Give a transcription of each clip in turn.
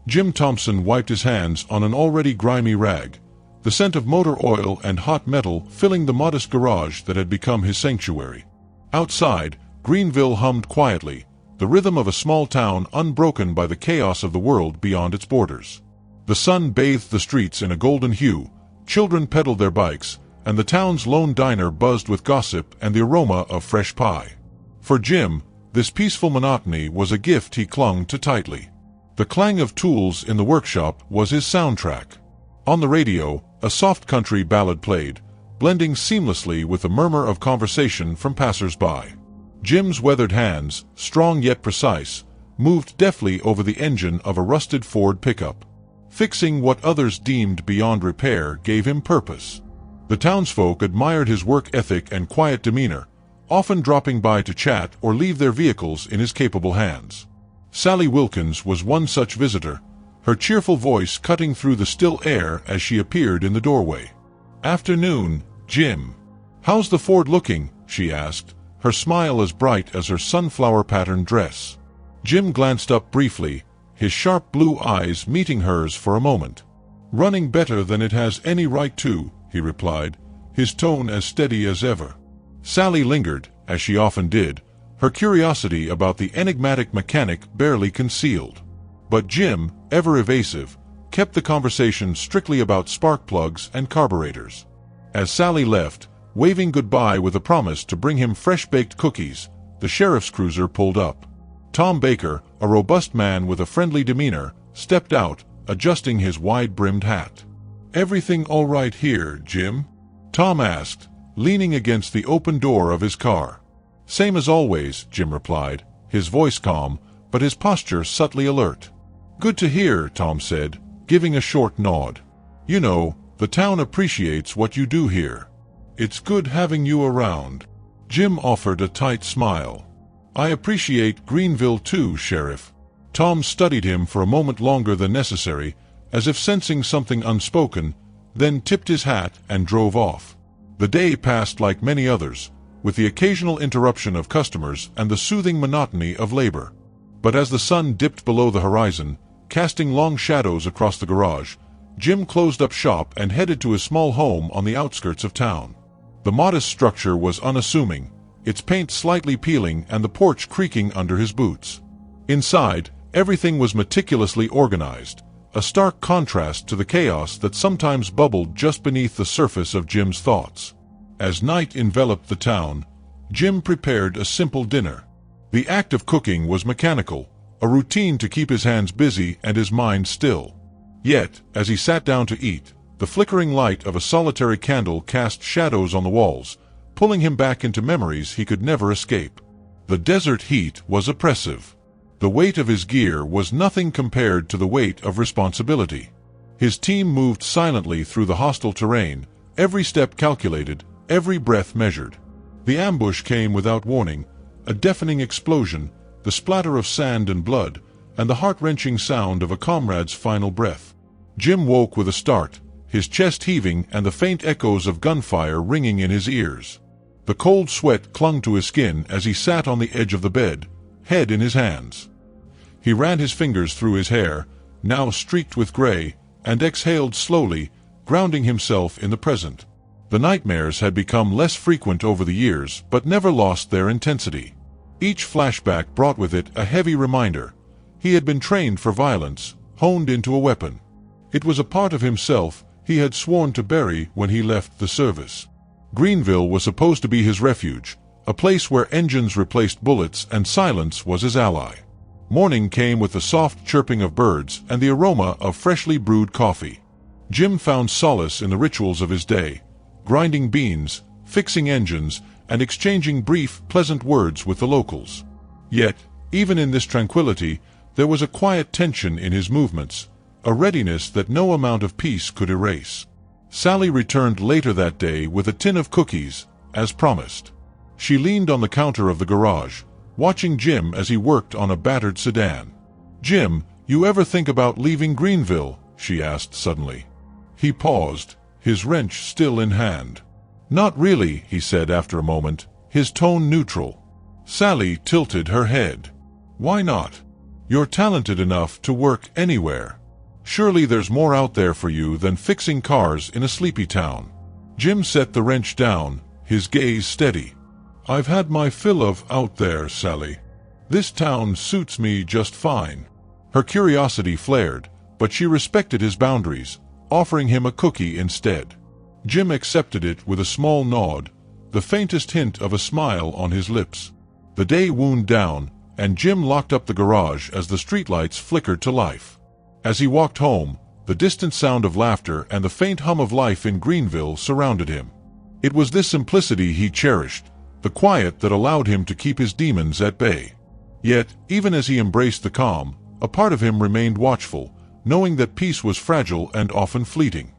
Jim Thompson wiped his hands on an already grimy rag, the scent of motor oil and hot metal filling the modest garage that had become his sanctuary. Outside, Greenville hummed quietly, the rhythm of a small town unbroken by the chaos of the world beyond its borders. The sun bathed the streets in a golden hue, children pedaled their bikes, and the town's lone diner buzzed with gossip and the aroma of fresh pie. For Jim, this peaceful monotony was a gift he clung to tightly. The clang of tools in the workshop was his soundtrack. On the radio, a soft country ballad played, blending seamlessly with the murmur of conversation from passers-by. Jim's weathered hands, strong yet precise, moved deftly over the engine of a rusted Ford pickup. Fixing what others deemed beyond repair gave him purpose. The townsfolk admired his work ethic and quiet demeanor, often dropping by to chat or leave their vehicles in his capable hands. Sally Wilkins was one such visitor, her cheerful voice cutting through the still air as she appeared in the doorway. "Afternoon, Jim. How's the Ford looking?" she asked, her smile as bright as her sunflower-patterned dress. Jim glanced up briefly, his sharp blue eyes meeting hers for a moment. "Running better than it has any right to," he replied, his tone as steady as ever. Sally lingered, as she often did, her curiosity about the enigmatic mechanic barely concealed. But Jim, ever evasive, kept the conversation strictly about spark plugs and carburetors. As Sally left, waving goodbye with a promise to bring him fresh-baked cookies, the sheriff's cruiser pulled up. Tom Baker, a robust man with a friendly demeanor, stepped out, adjusting his wide-brimmed hat. "Everything all right here, Jim?" Tom asked, leaning against the open door of his car. "Same as always," Jim replied, his voice calm, but his posture subtly alert. "Good to hear," Tom said, giving a short nod. "You know, the town appreciates what you do here. It's good having you around." Jim offered a tight smile. "I appreciate Greenville too, Sheriff." Tom studied him for a moment longer than necessary, as if sensing something unspoken, then tipped his hat and drove off. The day passed like many others, with the occasional interruption of customers and the soothing monotony of labor. But as the sun dipped below the horizon, casting long shadows across the garage, Jim closed up shop and headed to his small home on the outskirts of town. The modest structure was unassuming, its paint slightly peeling and the porch creaking under his boots. Inside, everything was meticulously organized, a stark contrast to the chaos that sometimes bubbled just beneath the surface of Jim's thoughts. As night enveloped the town, Jim prepared a simple dinner. The act of cooking was mechanical, a routine to keep his hands busy and his mind still. Yet, as he sat down to eat, the flickering light of a solitary candle cast shadows on the walls, pulling him back into memories he could never escape. The desert heat was oppressive. The weight of his gear was nothing compared to the weight of responsibility. His team moved silently through the hostile terrain, every step calculated, every breath measured. The ambush came without warning, a deafening explosion, the splatter of sand and blood, and the heart-wrenching sound of a comrade's final breath. Jim woke with a start, his chest heaving and the faint echoes of gunfire ringing in his ears. The cold sweat clung to his skin as he sat on the edge of the bed, head in his hands. He ran his fingers through his hair, now streaked with gray, and exhaled slowly, grounding himself in the present. The nightmares had become less frequent over the years, but never lost their intensity. Each flashback brought with it a heavy reminder. He had been trained for violence, honed into a weapon. It was a part of himself he had sworn to bury when he left the service. Greenville was supposed to be his refuge, a place where engines replaced bullets and silence was his ally. Morning came with the soft chirping of birds and the aroma of freshly brewed coffee. Jim found solace in the rituals of his day, grinding beans, fixing engines, and exchanging brief, pleasant words with the locals. Yet, even in this tranquility, there was a quiet tension in his movements, a readiness that no amount of peace could erase. Sally returned later that day with a tin of cookies, as promised. She leaned on the counter of the garage, watching Jim as he worked on a battered sedan. "Jim, you ever think about leaving Greenville?" she asked suddenly. He paused, his wrench still in hand. "Not really," he said after a moment, his tone neutral. Sally tilted her head. "Why not?" You're talented enough to work anywhere. Surely there's more out there for you than fixing cars in a sleepy town." Jim set the wrench down, his gaze steady. "I've had my fill of out there, Sally. This town suits me just fine." Her curiosity flared, but she respected his boundaries, offering him a cookie instead. Jim accepted it with a small nod, the faintest hint of a smile on his lips. The day wound down, and Jim locked up the garage as the streetlights flickered to life. As he walked home, the distant sound of laughter and the faint hum of life in Greenville surrounded him. It was this simplicity he cherished, the quiet that allowed him to keep his demons at bay. Yet, even as he embraced the calm, a part of him remained watchful, knowing that peace was fragile and often fleeting.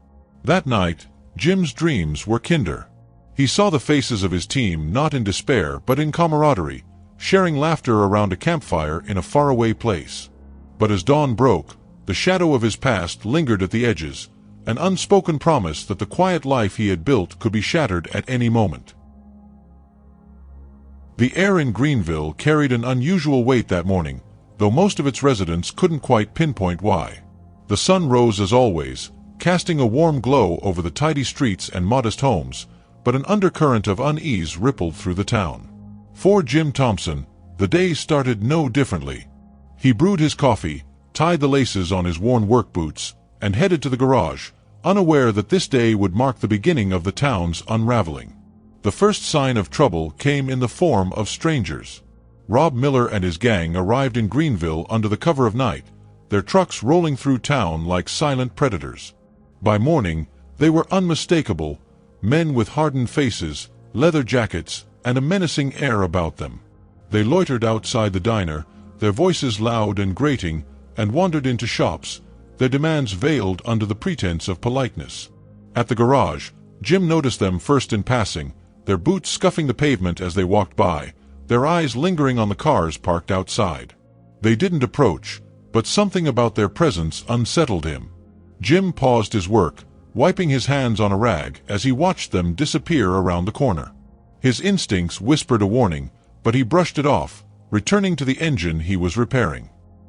That night, Jim's dreams were kinder. He saw the faces of his team not in despair but in camaraderie, sharing laughter around a campfire in a faraway place. But as dawn broke, the shadow of his past lingered at the edges, an unspoken promise that the quiet life he had built could be shattered at any moment. The air in Greenville carried an unusual weight that morning, though most of its residents couldn't quite pinpoint why. The sun rose as always, casting a warm glow over the tidy streets and modest homes, but an undercurrent of unease rippled through the town. For Jim Thompson, the day started no differently. He brewed his coffee, tied the laces on his worn work boots, and headed to the garage, unaware that this day would mark the beginning of the town's unraveling. The first sign of trouble came in the form of strangers. Rob Miller and his gang arrived in Greenville under the cover of night, their trucks rolling through town like silent predators. By morning, they were unmistakable, men with hardened faces, leather jackets, and a menacing air about them. They loitered outside the diner, their voices loud and grating, and wandered into shops, their demands veiled under the pretense of politeness. At the garage, Jim noticed them first in passing, their boots scuffing the pavement as they walked by, their eyes lingering on the cars parked outside. They didn't approach, but something about their presence unsettled him. Jim paused his work, wiping his hands on a rag as he watched them disappear around the corner. His instincts whispered a warning, but he brushed it off, returning to the engine he was repairing.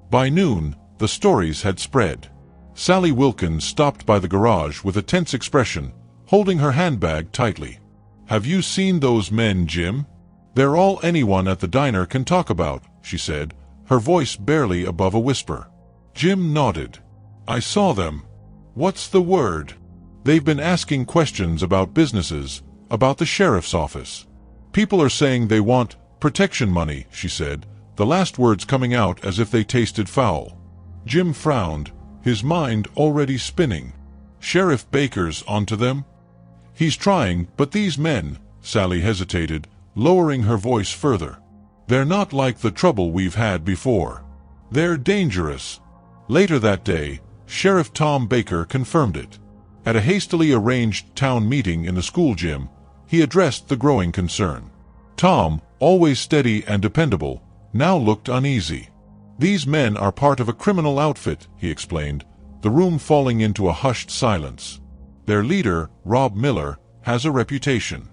By noon, the stories had spread. Sally Wilkins stopped by the garage with a tense expression, holding her handbag tightly. "Have you seen those men, Jim? They're all anyone at the diner can talk about," she said, her voice barely above a whisper. Jim nodded. "I saw them. What's the word?" "They've been asking questions about businesses, about the sheriff's office. People are saying they want protection money," she said, the last words coming out as if they tasted foul. Jim frowned, his mind already spinning. "Sheriff Baker's onto them?" "He's trying, but these men," Sally hesitated, lowering her voice further. "They're not like the trouble we've had before. They're dangerous." Later that day, Sheriff Tom Baker confirmed it. At a hastily arranged town meeting in the school gym, he addressed the growing concern. Tom, always steady and dependable, now looked uneasy. "These men are part of a criminal outfit," he explained, the room falling into a hushed silence. "Their leader, Rob Miller, has a reputation.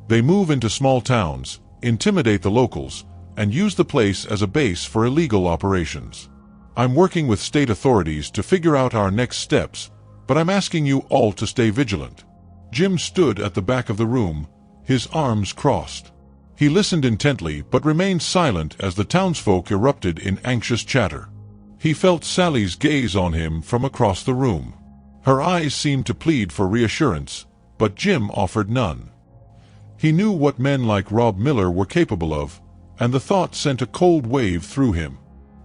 They move into small towns, intimidate the locals, and use the place as a base for illegal operations. I'm working with state authorities to figure out our next steps, but I'm asking you all to stay vigilant." Jim stood at the back of the room, his arms crossed. He listened intently but remained silent as the townsfolk erupted in anxious chatter. He felt Sally's gaze on him from across the room. Her eyes seemed to plead for reassurance, but Jim offered none. He knew what men like Rob Miller were capable of, and the thought sent a cold wave through him.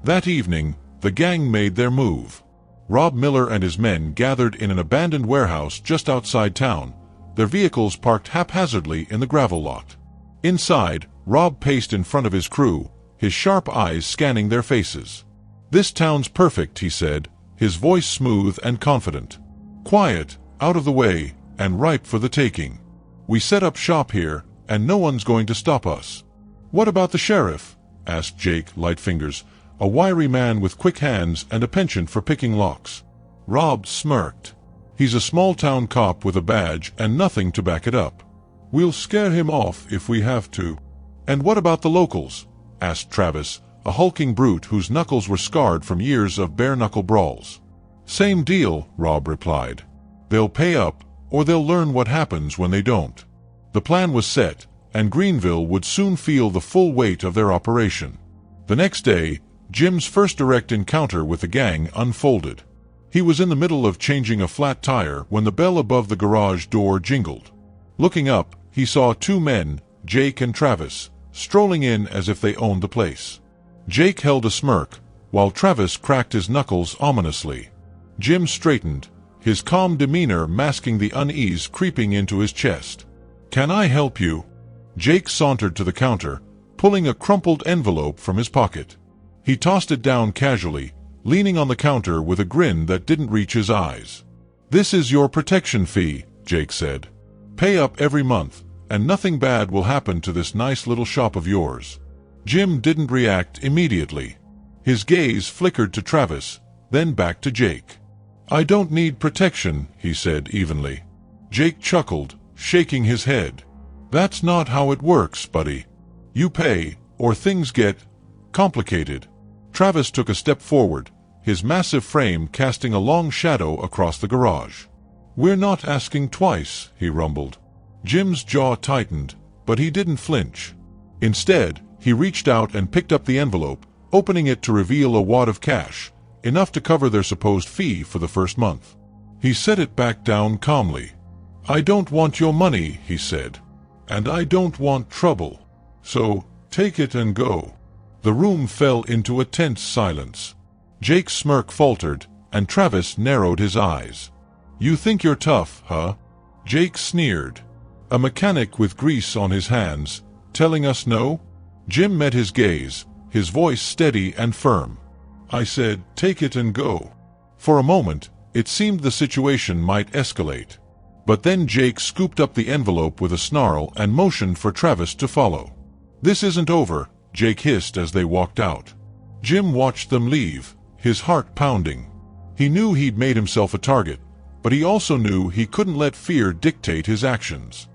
That evening, the gang made their move. Rob Miller and his men gathered in an abandoned warehouse just outside town, their vehicles parked haphazardly in the gravel lot. Inside, Rob paced in front of his crew, his sharp eyes scanning their faces. "This town's perfect," he said, his voice smooth and confident. "Quiet, out of the way, and ripe for the taking. We set up shop here, and no one's going to stop us." "What about the sheriff?" asked Jake Lightfingers, a wiry man with quick hands and a penchant for picking locks. Rob smirked. "He's a small-town cop with a badge and nothing to back it up. We'll scare him off if we have to." "And what about the locals?" asked Travis, a hulking brute whose knuckles were scarred from years of bare-knuckle brawls. "Same deal," Rob replied. "They'll pay up, or they'll learn what happens when they don't." The plan was set, and Greenville would soon feel the full weight of their operation. The next day, Jim's first direct encounter with the gang unfolded. He was in the middle of changing a flat tire when the bell above the garage door jingled. Looking up, he saw two men, Jake and Travis, strolling in as if they owned the place. Jake held a smirk, while Travis cracked his knuckles ominously. Jim straightened, his calm demeanor masking the unease creeping into his chest. "Can I help you?" Jake sauntered to the counter, pulling a crumpled envelope from his pocket. He tossed it down casually, leaning on the counter with a grin that didn't reach his eyes. "This is your protection fee," Jake said. "Pay up every month, and nothing bad will happen to this nice little shop of yours." Jim didn't react immediately. His gaze flickered to Travis, then back to Jake. "I don't need protection," he said evenly. Jake chuckled, shaking his head. "That's not how it works, buddy. You pay, or things get complicated." Travis took a step forward, his massive frame casting a long shadow across the garage. "We're not asking twice," he rumbled. Jim's jaw tightened, but he didn't flinch. Instead, he reached out and picked up the envelope, opening it to reveal a wad of cash, enough to cover their supposed fee for the first month. He set it back down calmly. "I don't want your money," he said. "And I don't want trouble. So, take it and go." The room fell into a tense silence. Jake's smirk faltered, and Travis narrowed his eyes. "You think you're tough, huh?" Jake sneered. "A mechanic with grease on his hands, telling us no?" Jim met his gaze, his voice steady and firm. "I said, take it and go." For a moment, it seemed the situation might escalate. But then Jake scooped up the envelope with a snarl and motioned for Travis to follow. "This isn't over," Jake hissed as they walked out. Jim watched them leave, his heart pounding. He knew he'd made himself a target, but he also knew he couldn't let fear dictate his actions.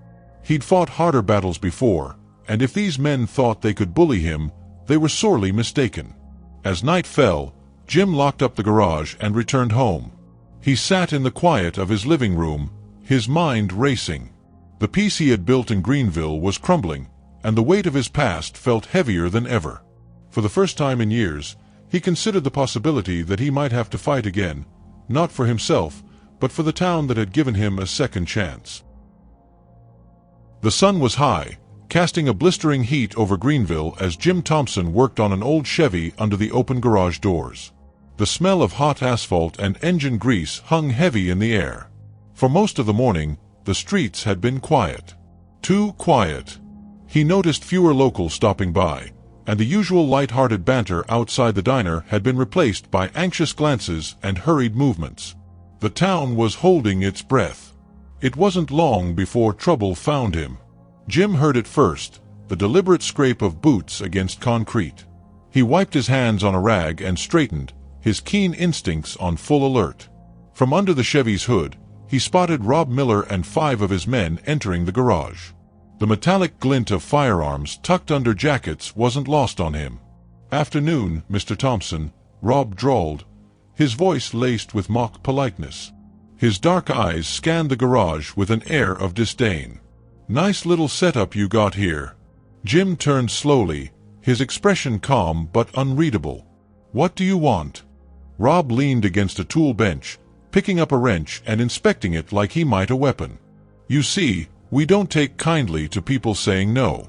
He'd fought harder battles before, and if these men thought they could bully him, they were sorely mistaken. As night fell, Jim locked up the garage and returned home. He sat in the quiet of his living room, his mind racing. The peace he had built in Greenville was crumbling, and the weight of his past felt heavier than ever. For the first time in years, he considered the possibility that he might have to fight again, not for himself, but for the town that had given him a second chance. The sun was high, casting a blistering heat over Greenville as Jim Thompson worked on an old Chevy under the open garage doors. The smell of hot asphalt and engine grease hung heavy in the air. For most of the morning, the streets had been quiet. Too quiet. He noticed fewer locals stopping by, and the usual light-hearted banter outside the diner had been replaced by anxious glances and hurried movements. The town was holding its breath. It wasn't long before trouble found him. Jim heard it first, the deliberate scrape of boots against concrete. He wiped his hands on a rag and straightened, his keen instincts on full alert. From under the Chevy's hood, he spotted Rob Miller and 5 of his men entering the garage. The metallic glint of firearms tucked under jackets wasn't lost on him. "Afternoon, Mr. Thompson," Rob drawled, his voice laced with mock politeness. His dark eyes scanned the garage with an air of disdain. "Nice little setup you got here." Jim turned slowly, his expression calm but unreadable. "What do you want?" Rob leaned against a tool bench, picking up a wrench and inspecting it like he might a weapon. "You see, we don't take kindly to people saying no.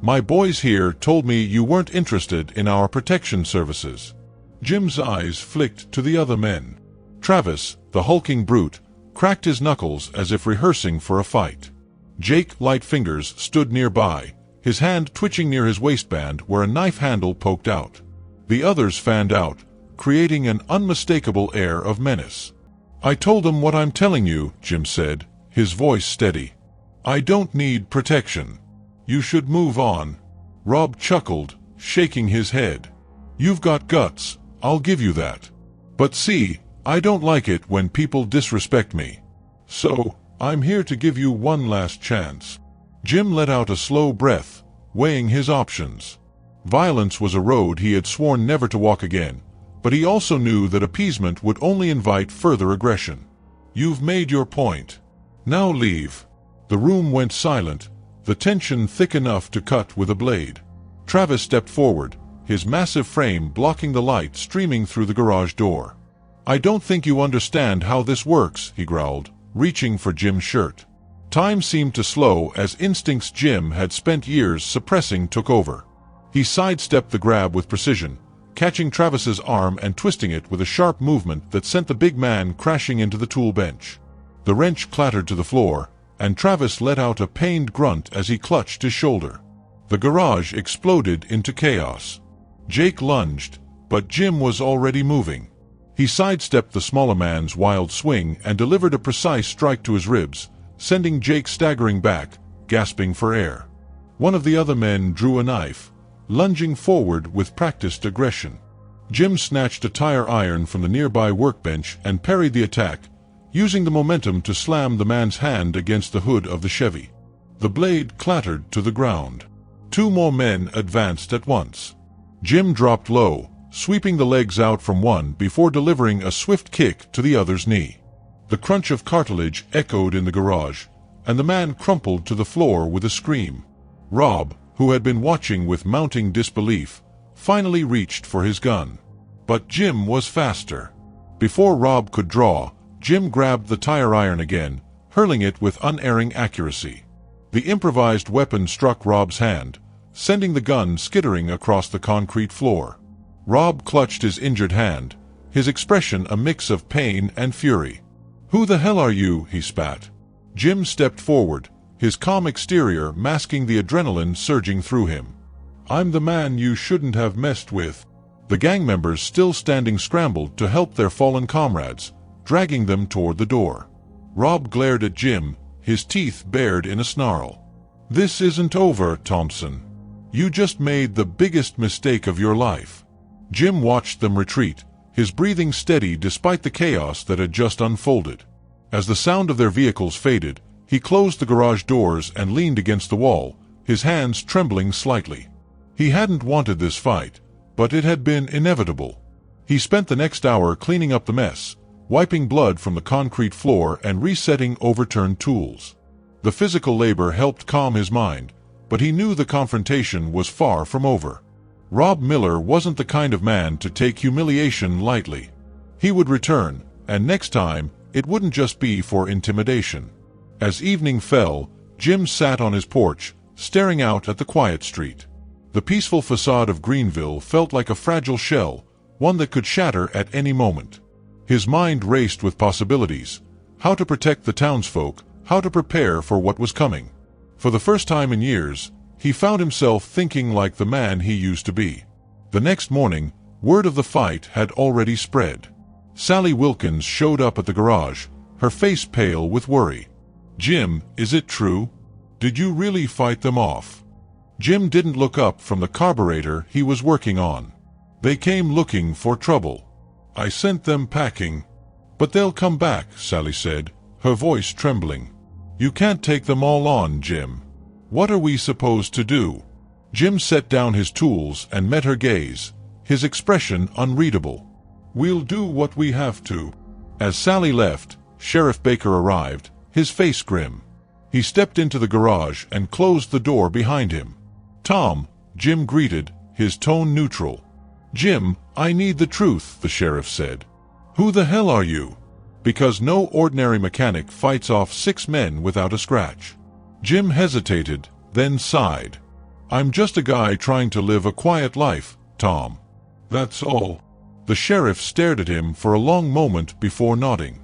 My boys here told me you weren't interested in our protection services." Jim's eyes flicked to the other men. Travis, the hulking brute, cracked his knuckles as if rehearsing for a fight. Jake, light fingers, stood nearby, his hand twitching near his waistband where a knife handle poked out. The others fanned out, creating an unmistakable air of menace. "I told them what I'm telling you," Jim said, his voice steady. "I don't need protection. You should move on." Rob chuckled, shaking his head. "You've got guts, I'll give you that. But see, I don't like it when people disrespect me. So, I'm here to give you one last chance." Jim let out a slow breath, weighing his options. Violence was a road he had sworn never to walk again, but he also knew that appeasement would only invite further aggression. "You've made your point. Now leave." The room went silent, the tension thick enough to cut with a blade. Travis stepped forward, his massive frame blocking the light streaming through the garage door. "I don't think you understand how this works," he growled, reaching for Jim's shirt. Time seemed to slow as instincts Jim had spent years suppressing took over. He sidestepped the grab with precision, catching Travis's arm and twisting it with a sharp movement that sent the big man crashing into the tool bench. The wrench clattered to the floor, and Travis let out a pained grunt as he clutched his shoulder. The garage exploded into chaos. Jake lunged, but Jim was already moving. He sidestepped the smaller man's wild swing and delivered a precise strike to his ribs, sending Jake staggering back, gasping for air. One of the other men drew a knife, lunging forward with practiced aggression. Jim snatched a tire iron from the nearby workbench and parried the attack, using the momentum to slam the man's hand against the hood of the Chevy. The blade clattered to the ground. Two more men advanced at once. Jim dropped low, sweeping the legs out from one before delivering a swift kick to the other's knee. The crunch of cartilage echoed in the garage, and the man crumpled to the floor with a scream. Rob, who had been watching with mounting disbelief, finally reached for his gun. But Jim was faster. Before Rob could draw, Jim grabbed the tire iron again, hurling it with unerring accuracy. The improvised weapon struck Rob's hand, sending the gun skittering across the concrete floor. Rob clutched his injured hand, his expression a mix of pain and fury. "Who the hell are you?" he spat. Jim stepped forward, his calm exterior masking the adrenaline surging through him. "I'm the man you shouldn't have messed with." The gang members still standing scrambled to help their fallen comrades, dragging them toward the door. Rob glared at Jim, his teeth bared in a snarl. "This isn't over, Thompson. You just made the biggest mistake of your life." Jim watched them retreat, his breathing steady despite the chaos that had just unfolded. As the sound of their vehicles faded, he closed the garage doors and leaned against the wall, his hands trembling slightly. He hadn't wanted this fight, but it had been inevitable. He spent the next hour cleaning up the mess, wiping blood from the concrete floor and resetting overturned tools. The physical labor helped calm his mind, but he knew the confrontation was far from over. Rob Miller wasn't the kind of man to take humiliation lightly. He would return, and next time, it wouldn't just be for intimidation. As evening fell, Jim sat on his porch, staring out at the quiet street. The peaceful facade of Greenville felt like a fragile shell, one that could shatter at any moment. His mind raced with possibilities: how to protect the townsfolk, how to prepare for what was coming. For the first time in years, he found himself thinking like the man he used to be. The next morning, word of the fight had already spread. Sally Wilkins showed up at the garage, her face pale with worry. "Jim, is it true? Did you really fight them off?" Jim didn't look up from the carburetor he was working on. "They came looking for trouble. I sent them packing." "But they'll come back," Sally said, her voice trembling. "You can't take them all on, Jim. What are we supposed to do?" Jim set down his tools and met her gaze, his expression unreadable. "We'll do what we have to." As Sally left, Sheriff Baker arrived, his face grim. He stepped into the garage and closed the door behind him. "Tom," Jim greeted, his tone neutral. "Jim, I need the truth," the sheriff said. "Who the hell are you?" Because no ordinary mechanic fights off 6 men without a scratch. Jim hesitated, then sighed. "I'm just a guy trying to live a quiet life, Tom. That's all." The sheriff stared at him for a long moment before nodding.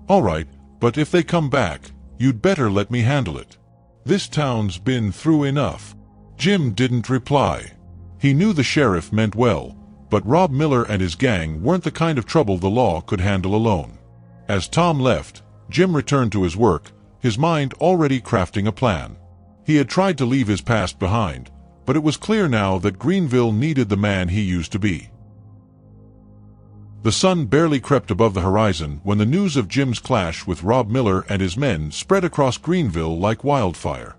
"All right, but if they come back, you'd better let me handle it. This town's been through enough." Jim didn't reply. He knew the sheriff meant well, but Rob Miller and his gang weren't the kind of trouble the law could handle alone. As Tom left, Jim returned to his work, his mind already crafting a plan. He had tried to leave his past behind, but it was clear now that Greenville needed the man he used to be. The sun barely crept above the horizon when the news of Jim's clash with Rob Miller and his men spread across Greenville like wildfire.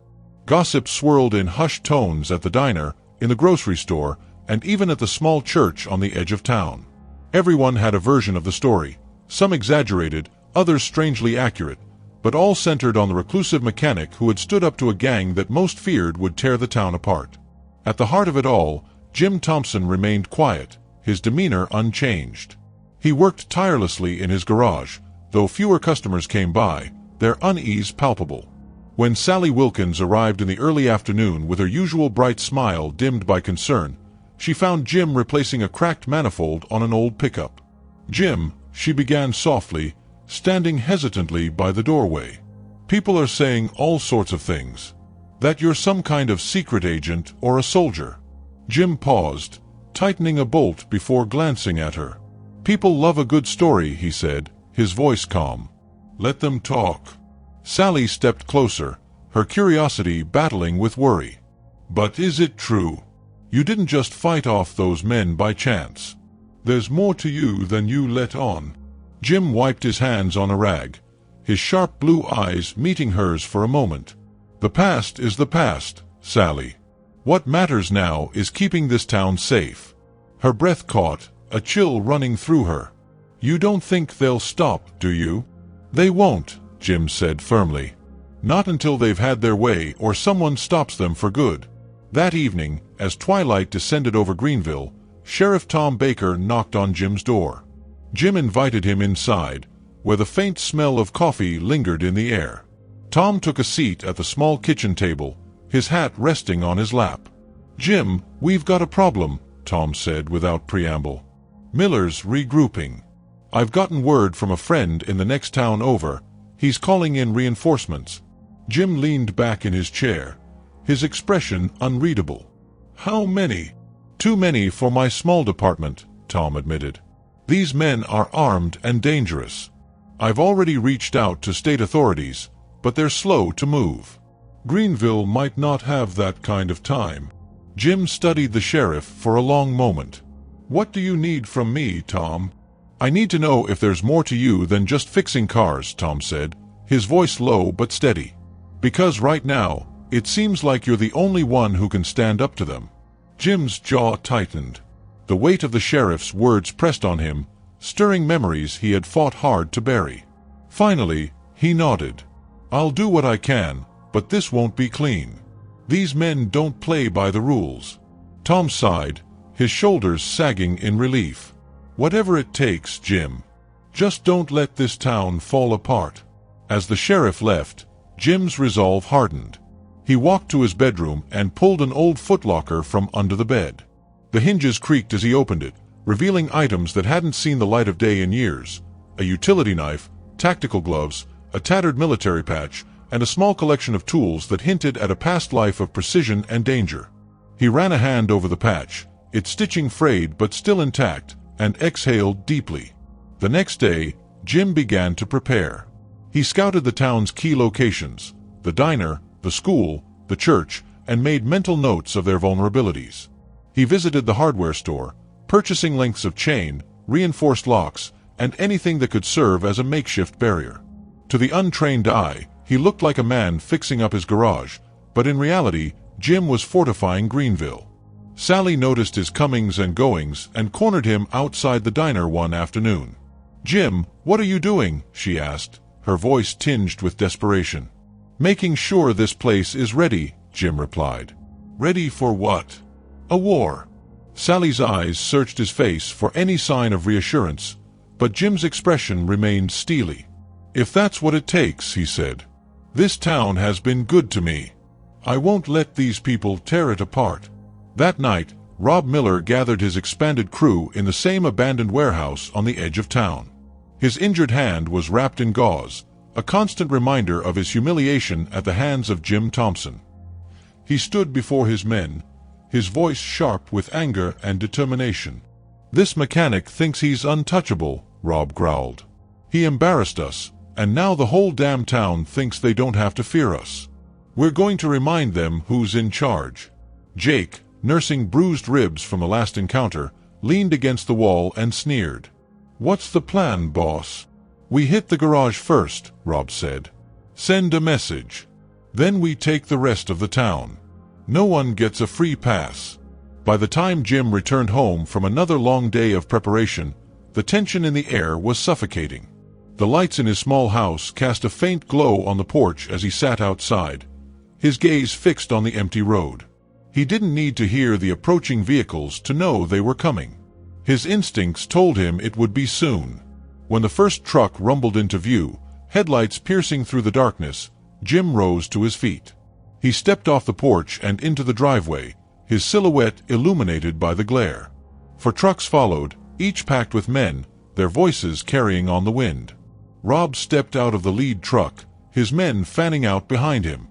Gossip swirled in hushed tones at the diner, in the grocery store, and even at the small church on the edge of town. Everyone had a version of the story, some exaggerated, others strangely accurate, but all centered on the reclusive mechanic who had stood up to a gang that most feared would tear the town apart. At the heart of it all, Jim Thompson remained quiet, his demeanor unchanged. He worked tirelessly in his garage, though fewer customers came by, their unease palpable. When Sally Wilkins arrived in the early afternoon with her usual bright smile dimmed by concern, she found Jim replacing a cracked manifold on an old pickup. "Jim," she began softly, standing hesitantly by the doorway. "People are saying all sorts of things. That you're some kind of secret agent or a soldier." Jim paused, tightening a bolt before glancing at her. "People love a good story," he said, his voice calm. "Let them talk." Sally stepped closer, her curiosity battling with worry. "But is it true? You didn't just fight off those men by chance. There's more to you than you let on." Jim wiped his hands on a rag, his sharp blue eyes meeting hers for a moment. "The past is the past, Sally. What matters now is keeping this town safe." Her breath caught, a chill running through her. "You don't think they'll stop, do you?" "They won't," Jim said firmly. "Not until they've had their way or someone stops them for good." That evening, as twilight descended over Greenville, Sheriff Tom Baker knocked on Jim's door. Jim invited him inside, where the faint smell of coffee lingered in the air. Tom took a seat at the small kitchen table, his hat resting on his lap. "Jim, we've got a problem," Tom said without preamble. "Miller's regrouping. I've gotten word from a friend in the next town over. He's calling in reinforcements." Jim leaned back in his chair, his expression unreadable. "How many?" "Too many for my small department," Tom admitted. "These men are armed and dangerous. I've already reached out to state authorities, but they're slow to move. Greenville might not have that kind of time." Jim studied the sheriff for a long moment. "What do you need from me, Tom?" "I need to know if there's more to you than just fixing cars," Tom said, his voice low but steady. "Because right now, it seems like you're the only one who can stand up to them." Jim's jaw tightened. The weight of the sheriff's words pressed on him, stirring memories he had fought hard to bury. Finally, he nodded. "I'll do what I can, but this won't be clean. These men don't play by the rules." Tom sighed, his shoulders sagging in relief. "Whatever it takes, Jim. Just don't let this town fall apart." As the sheriff left, Jim's resolve hardened. He walked to his bedroom and pulled an old footlocker from under the bed. The hinges creaked as he opened it, revealing items that hadn't seen the light of day in years: a utility knife, tactical gloves, a tattered military patch, and a small collection of tools that hinted at a past life of precision and danger. He ran a hand over the patch, its stitching frayed but still intact, and exhaled deeply. The next day, Jim began to prepare. He scouted the town's key locations: the diner, the school, the church, and made mental notes of their vulnerabilities. He visited the hardware store, purchasing lengths of chain, reinforced locks, and anything that could serve as a makeshift barrier. To the untrained eye, he looked like a man fixing up his garage, but in reality, Jim was fortifying Greenville. Sally noticed his comings and goings and cornered him outside the diner one afternoon. "Jim, what are you doing?" she asked, her voice tinged with desperation. "Making sure this place is ready," Jim replied. "Ready for what?" "A war." Sally's eyes searched his face for any sign of reassurance, but Jim's expression remained steely. "If that's what it takes," he said. "This town has been good to me. I won't let these people tear it apart." That night, Rob Miller gathered his expanded crew in the same abandoned warehouse on the edge of town. His injured hand was wrapped in gauze, a constant reminder of his humiliation at the hands of Jim Thompson. He stood before his men, his voice sharp with anger and determination. "This mechanic thinks he's untouchable," Rob growled. "He embarrassed us, and now the whole damn town thinks they don't have to fear us. We're going to remind them who's in charge." Jake, nursing bruised ribs from the last encounter, leaned against the wall and sneered. "What's the plan, boss?" "We hit the garage first," Rob said. "Send a message. Then we take the rest of the town. No one gets a free pass." By the time Jim returned home from another long day of preparation, the tension in the air was suffocating. The lights in his small house cast a faint glow on the porch as he sat outside, his gaze fixed on the empty road. He didn't need to hear the approaching vehicles to know they were coming. His instincts told him it would be soon. When the first truck rumbled into view, headlights piercing through the darkness, Jim rose to his feet. He stepped off the porch and into the driveway, his silhouette illuminated by the glare. 4 trucks followed, each packed with men, their voices carrying on the wind. Rob stepped out of the lead truck, his men fanning out behind him.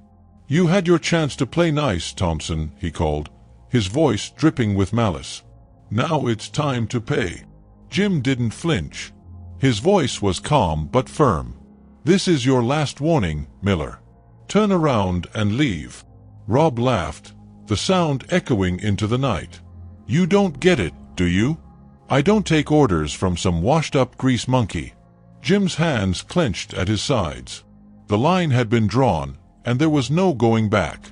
"You had your chance to play nice, Thompson," he called, his voice dripping with malice. "Now it's time to pay." Jim didn't flinch. His voice was calm but firm. "This is your last warning, Miller. Turn around and leave." Rob laughed, the sound echoing into the night. "You don't get it, do you? I don't take orders from some washed-up grease monkey." Jim's hands clenched at his sides. The line had been drawn, and there was no going back.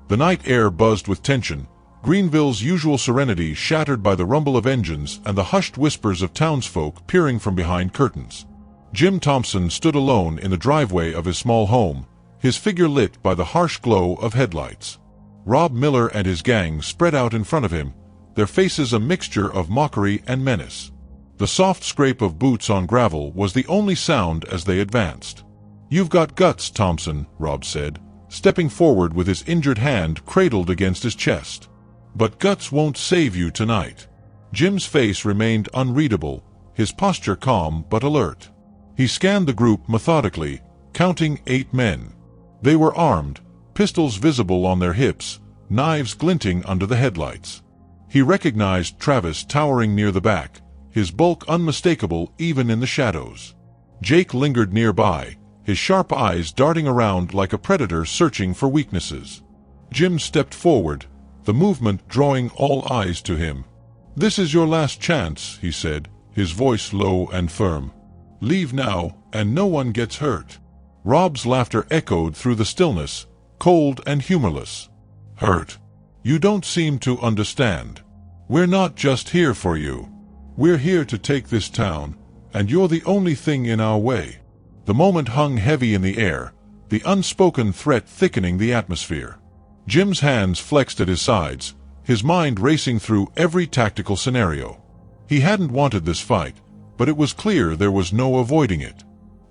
The night air buzzed with tension, Greenville's usual serenity shattered by the rumble of engines and the hushed whispers of townsfolk peering from behind curtains. Jim Thompson stood alone in the driveway of his small home, his figure lit by the harsh glow of headlights. Rob Miller and his gang spread out in front of him, their faces a mixture of mockery and menace. The soft scrape of boots on gravel was the only sound as they advanced. "You've got guts, Thompson," Rob said, stepping forward with his injured hand cradled against his chest. "But guts won't save you tonight." Jim's face remained unreadable, his posture calm but alert. He scanned the group methodically, counting 8 men. They were armed, pistols visible on their hips, knives glinting under the headlights. He recognized Travis towering near the back, his bulk unmistakable even in the shadows. Jake lingered nearby, his sharp eyes darting around like a predator searching for weaknesses. Jim stepped forward, the movement drawing all eyes to him. "This is your last chance," he said, his voice low and firm. "Leave now, and no one gets hurt." Rob's laughter echoed through the stillness, cold and humorless. "Hurt? You don't seem to understand. We're not just here for you. We're here to take this town, and you're the only thing in our way." The moment hung heavy in the air, the unspoken threat thickening the atmosphere. Jim's hands flexed at his sides, his mind racing through every tactical scenario. He hadn't wanted this fight, but it was clear there was no avoiding it.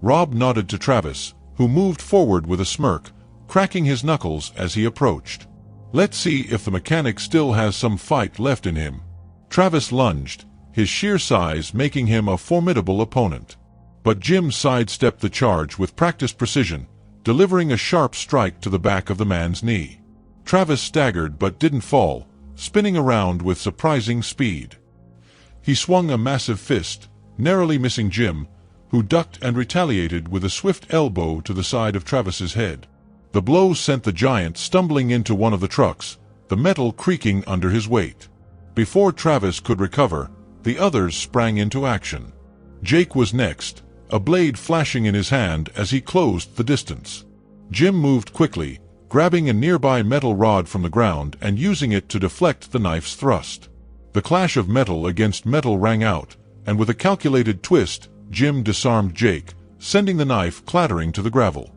Rob nodded to Travis, who moved forward with a smirk, cracking his knuckles as he approached. "Let's see if the mechanic still has some fight left in him." Travis lunged, his sheer size making him a formidable opponent. But Jim sidestepped the charge with practiced precision, delivering a sharp strike to the back of the man's knee. Travis staggered but didn't fall, spinning around with surprising speed. He swung a massive fist, narrowly missing Jim, who ducked and retaliated with a swift elbow to the side of Travis's head. The blow sent the giant stumbling into one of the trucks, the metal creaking under his weight. Before Travis could recover, the others sprang into action. Jake was next, a blade flashing in his hand as he closed the distance. Jim moved quickly, grabbing a nearby metal rod from the ground and using it to deflect the knife's thrust. The clash of metal against metal rang out, and with a calculated twist, Jim disarmed Jake, sending the knife clattering to the gravel.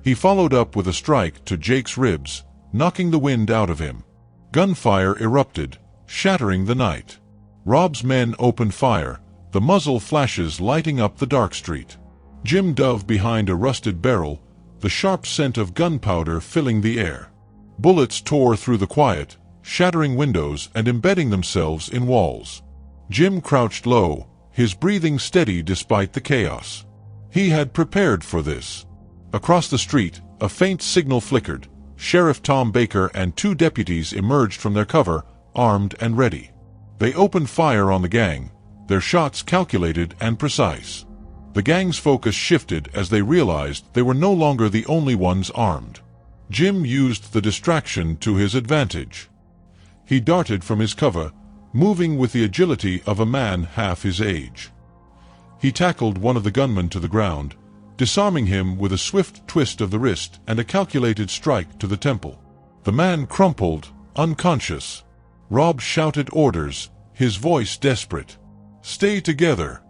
He followed up with a strike to Jake's ribs, knocking the wind out of him. Gunfire erupted, shattering the night. Rob's men opened fire, the muzzle flashes lighting up the dark street. Jim dove behind a rusted barrel, the sharp scent of gunpowder filling the air. Bullets tore through the quiet, shattering windows and embedding themselves in walls. Jim crouched low, his breathing steady despite the chaos. He had prepared for this. Across the street, a faint signal flickered. Sheriff Tom Baker and 2 deputies emerged from their cover, armed and ready. They opened fire on the gang, their shots calculated and precise. The gang's focus shifted as they realized they were no longer the only ones armed. Jim used the distraction to his advantage. He darted from his cover, moving with the agility of a man half his age. He tackled one of the gunmen to the ground, disarming him with a swift twist of the wrist and a calculated strike to the temple. The man crumpled, unconscious. Rob shouted orders, his voice desperate. "Stay together.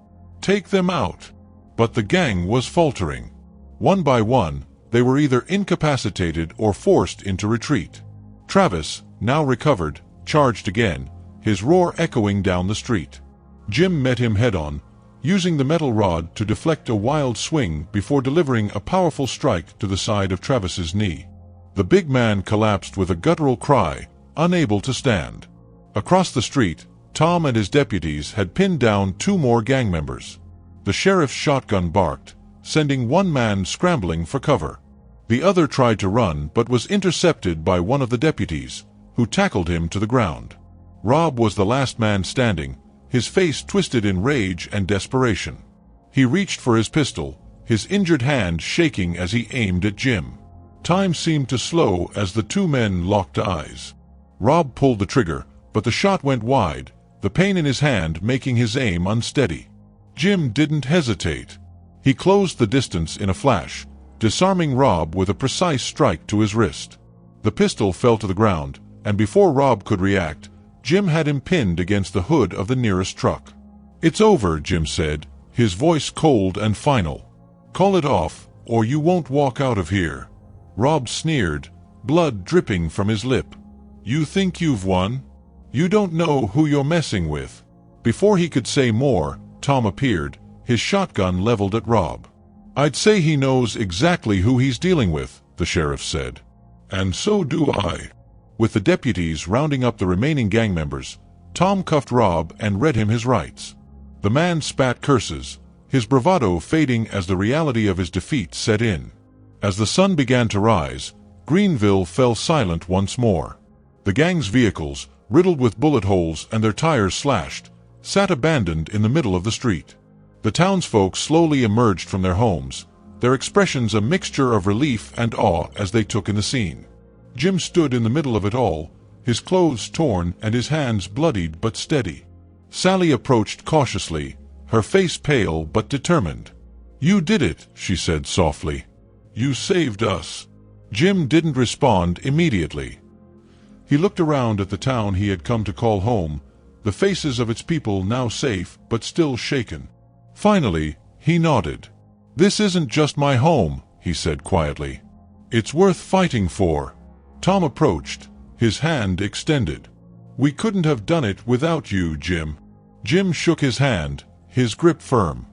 Take them out." But the gang was faltering. One by one, they were either incapacitated or forced into retreat. Travis, now recovered, charged again, his roar echoing down the street. Jim met him head-on, using the metal rod to deflect a wild swing before delivering a powerful strike to the side of Travis's knee. The big man collapsed with a guttural cry, unable to stand. Across the street, Tom and his deputies had pinned down 2 more gang members. The sheriff's shotgun barked, sending one man scrambling for cover. The other tried to run but was intercepted by one of the deputies, who tackled him to the ground. Rob was the last man standing, his face twisted in rage and desperation. He reached for his pistol, his injured hand shaking as he aimed at Jim. Time seemed to slow as the 2 men locked eyes. Rob pulled the trigger, but the shot went wide, the pain in his hand making his aim unsteady. Jim didn't hesitate. He closed the distance in a flash, disarming Rob with a precise strike to his wrist. The pistol fell to the ground, and before Rob could react, Jim had him pinned against the hood of the nearest truck. "It's over," Jim said, his voice cold and final. "Call it off, or you won't walk out of here." Rob sneered, blood dripping from his lip. "You think you've won? You don't know who you're messing with." Before he could say more, Tom appeared, his shotgun leveled at Rob. "I'd say he knows exactly who he's dealing with," the sheriff said. "And so do I." With the deputies rounding up the remaining gang members, Tom cuffed Rob and read him his rights. The man spat curses, his bravado fading as the reality of his defeat set in. As the sun began to rise, Greenville fell silent once more. The gang's vehicles, riddled with bullet holes and their tires slashed, sat abandoned in the middle of the street. The townsfolk slowly emerged from their homes, their expressions a mixture of relief and awe as they took in the scene. Jim stood in the middle of it all, his clothes torn and his hands bloodied but steady. Sally approached cautiously, her face pale but determined. "You did it," she said softly. "You saved us." Jim didn't respond immediately. He looked around at the town he had come to call home, the faces of its people now safe but still shaken. Finally, he nodded. "This isn't just my home," he said quietly. "It's worth fighting for." Tom approached, his hand extended. "We couldn't have done it without you, Jim." Jim shook his hand, his grip firm.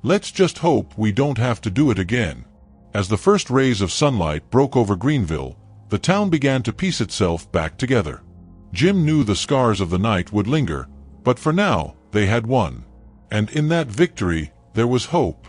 "Let's just hope we don't have to do it again." As the first rays of sunlight broke over Greenville, the town began to piece itself back together. Jim knew the scars of the night would linger, but for now, they had won. And in that victory, there was hope.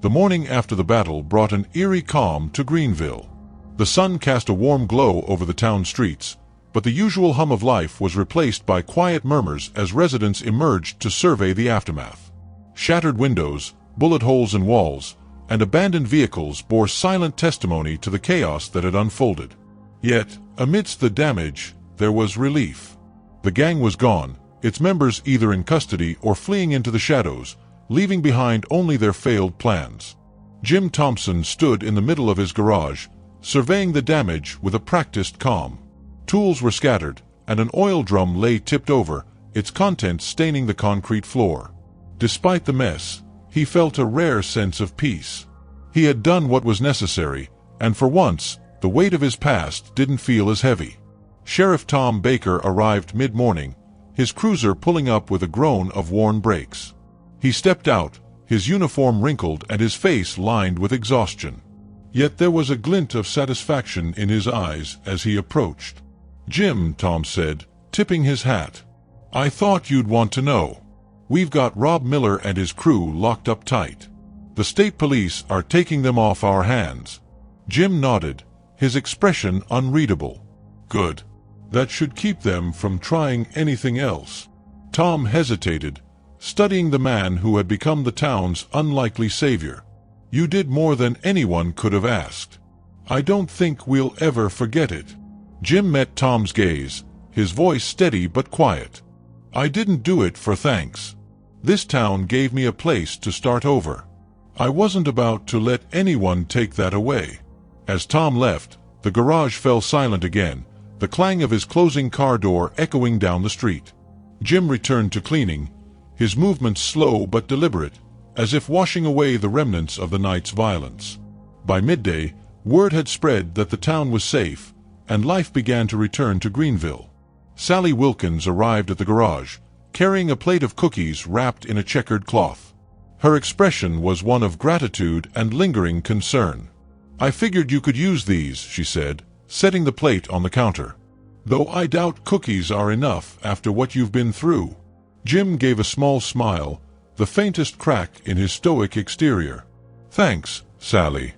The morning after the battle brought an eerie calm to Greenville. The sun cast a warm glow over the town streets, but the usual hum of life was replaced by quiet murmurs as residents emerged to survey the aftermath. Shattered windows, bullet holes in walls, and abandoned vehicles bore silent testimony to the chaos that had unfolded. Yet, amidst the damage, there was relief. The gang was gone, its members either in custody or fleeing into the shadows, leaving behind only their failed plans. Jim Thompson stood in the middle of his garage, surveying the damage with a practiced calm. Tools were scattered, and an oil drum lay tipped over, its contents staining the concrete floor. Despite the mess, he felt a rare sense of peace. He had done what was necessary, and for once, the weight of his past didn't feel as heavy. Sheriff Tom Baker arrived mid-morning, his cruiser pulling up with a groan of worn brakes. He stepped out, his uniform wrinkled and his face lined with exhaustion. Yet there was a glint of satisfaction in his eyes as he approached. "Jim," Tom said, tipping his hat. "I thought you'd want to know. We've got Rob Miller and his crew locked up tight. The state police are taking them off our hands." Jim nodded, his expression unreadable. "Good. That should keep them from trying anything else." Tom hesitated, studying the man who had become the town's unlikely savior. "You did more than anyone could have asked. I don't think we'll ever forget it." Jim met Tom's gaze, his voice steady but quiet. "I didn't do it for thanks. This town gave me a place to start over. I wasn't about to let anyone take that away." As Tom left, the garage fell silent again, the clang of his closing car door echoing down the street. Jim returned to cleaning, his movements slow but deliberate, as if washing away the remnants of the night's violence. By midday, word had spread that the town was safe, and life began to return to Greenville. Sally Wilkins arrived at the garage, carrying a plate of cookies wrapped in a checkered cloth. Her expression was one of gratitude and lingering concern. "I figured you could use these," she said, setting the plate on the counter. "Though I doubt cookies are enough after what you've been through." Jim gave a small smile, the faintest crack in his stoic exterior. "Thanks, Sally.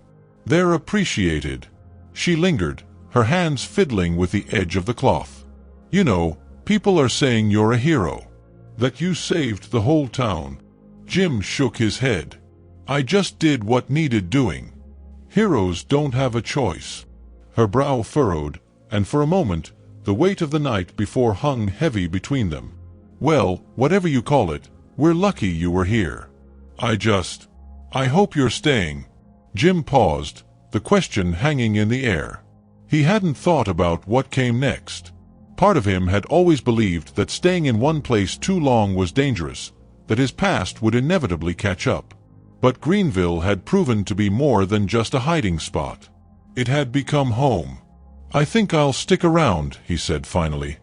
They're appreciated." She lingered, her hands fiddling with the edge of the cloth. "You know, people are saying you're a hero. That you saved the whole town." Jim shook his head. "I just did what needed doing. Heroes don't have a choice." Her brow furrowed, and for a moment, the weight of the night before hung heavy between them. "Well, whatever you call it, we're lucky you were here. I hope you're staying." Jim paused, the question hanging in the air. He hadn't thought about what came next. Part of him had always believed that staying in one place too long was dangerous, that his past would inevitably catch up. But Greenville had proven to be more than just a hiding spot. It had become home. "I think I'll stick around," he said finally.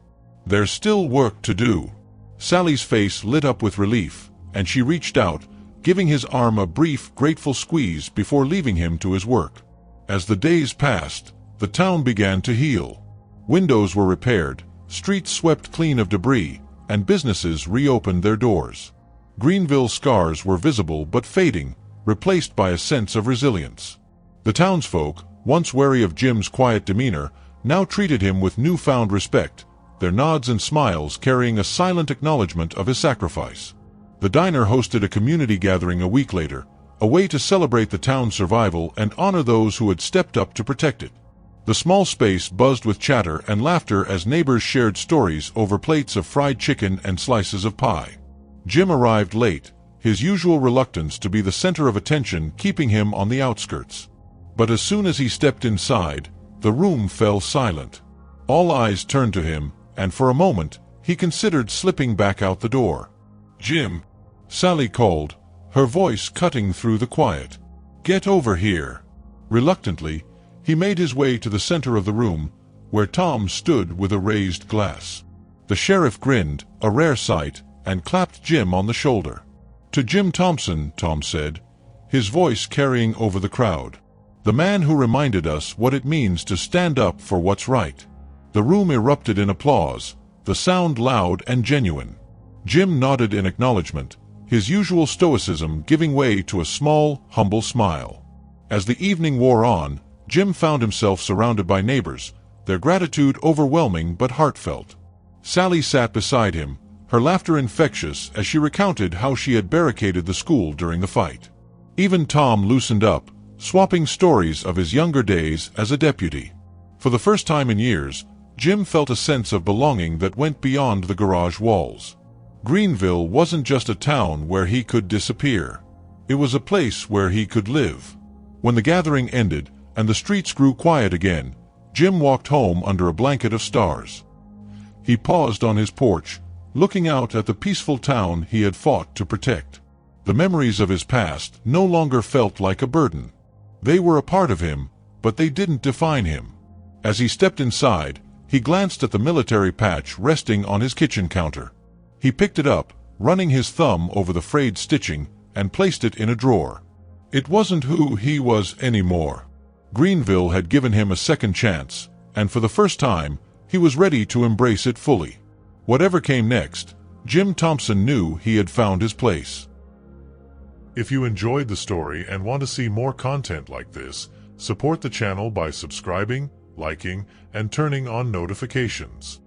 "There's still work to do." Sally's face lit up with relief, and she reached out, giving his arm a brief, grateful squeeze before leaving him to his work. As the days passed, the town began to heal. Windows were repaired, streets swept clean of debris, and businesses reopened their doors. Greenville's scars were visible but fading, replaced by a sense of resilience. The townsfolk, once wary of Jim's quiet demeanor, now treated him with newfound respect, their nods and smiles carrying a silent acknowledgement of his sacrifice. The diner hosted a community gathering a week later, a way to celebrate the town's survival and honor those who had stepped up to protect it. The small space buzzed with chatter and laughter as neighbors shared stories over plates of fried chicken and slices of pie. Jim arrived late, his usual reluctance to be the center of attention keeping him on the outskirts. But as soon as he stepped inside, the room fell silent. All eyes turned to him, and for a moment, he considered slipping back out the door. "Jim," Sally called, her voice cutting through the quiet. "Get over here." Reluctantly, he made his way to the center of the room, where Tom stood with a raised glass. The sheriff grinned, a rare sight, and clapped Jim on the shoulder. "To Jim Thompson," Tom said, his voice carrying over the crowd. "The man who reminded us what it means to stand up for what's right." The room erupted in applause, the sound loud and genuine. Jim nodded in acknowledgement, his usual stoicism giving way to a small, humble smile. As the evening wore on, Jim found himself surrounded by neighbors, their gratitude overwhelming but heartfelt. Sally sat beside him, her laughter infectious as she recounted how she had barricaded the school during the fight. Even Tom loosened up, swapping stories of his younger days as a deputy. For the first time in years, Jim felt a sense of belonging that went beyond the garage walls. Greenville wasn't just a town where he could disappear. It was a place where he could live. When the gathering ended, and the streets grew quiet again, Jim walked home under a blanket of stars. He paused on his porch, looking out at the peaceful town he had fought to protect. The memories of his past no longer felt like a burden. They were a part of him, but they didn't define him. As he stepped inside, he glanced at the military patch resting on his kitchen counter. He picked it up, running his thumb over the frayed stitching, and placed it in a drawer. It wasn't who he was anymore. Greenville had given him a second chance, and for the first time, he was ready to embrace it fully. Whatever came next, Jim Thompson knew he had found his place. If you enjoyed the story and want to see more content like this, support the channel by subscribing, liking, and turning on notifications.